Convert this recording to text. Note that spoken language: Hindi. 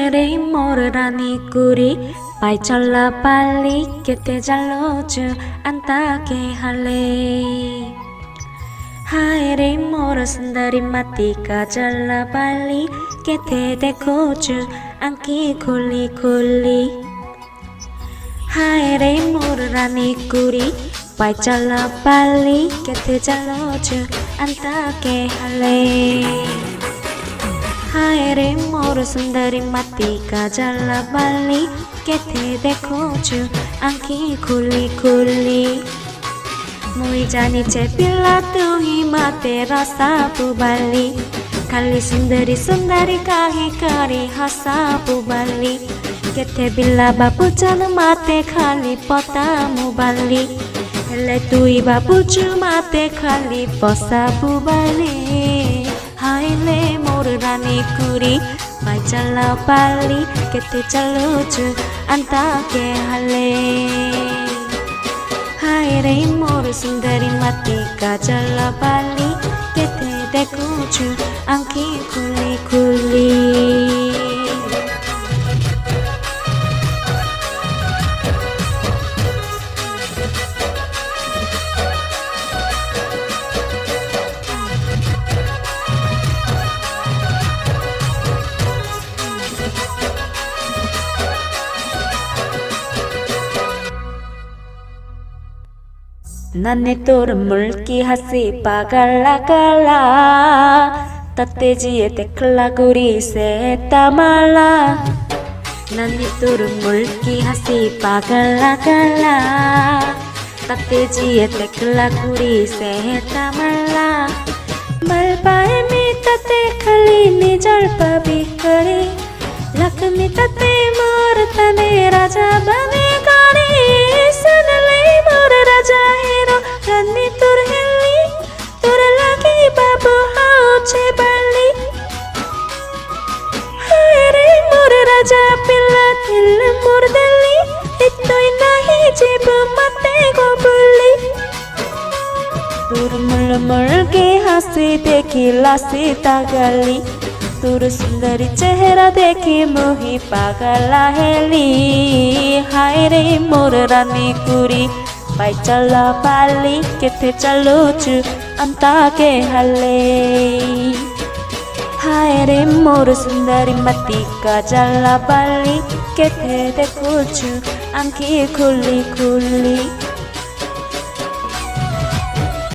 하에레 모르라니 꾸리 빠이철라 빨리 곁에 잘로주 안타게 할래 하에레 모르 순다리 마티가 잘라 빨리 곁에 대고주 안기 굴리 하에레 모르라니 꾸리 빠이철라 빨리 곁에 잘로주 안타게 할래 हायरे मोर सुंदरी माटी का जला बाली केथे देखो छु आँखी खुली मुई जानी चे पिला तू ही माते रसा पुबाली खाली सुंदरी काहे करी हसा पुबाली केथे बिल्ला बापू चन माते खाली पता मुबाली हेले तुई बापू चु माते खाली पसा पुबाली हायले मोर रानी कुरी पाई चला पाली केते चलोचु अंता के हले हायरे मोर सुंदरी माटी का चला पाली केते देखुचु आँखी खुली नन्हे तोर मुल्की हसी पागला गला तत्ते जिए देखला गुरी से तमाला नन्हे तोर मुल्की हसी पागला गला तत्ते जिए देखला गुरी से तमाला मल पाए मी तते खली निजल पबी करे लक्ष्मी तते मोर तने राजा बने गाड़ी सुन ले मोर राजा हेरो रानी तुर हेली तुर लगी बाबू हाउ छे बाली हायरे मोर राजा पिल्ला थिल मोर दली इतोई नाही जीव मते गो बुली तुर मुल के हंसी देखी लासी तागली तुर सुंदरी चेहरा देखी मोही पागला हेली हायरे मोर रानी कुरी पाई चला पाली केथे चलोचु अंता के हले हायरे मोर सुंदरी मती का जला पाली केथे देखुचु आँखी खुली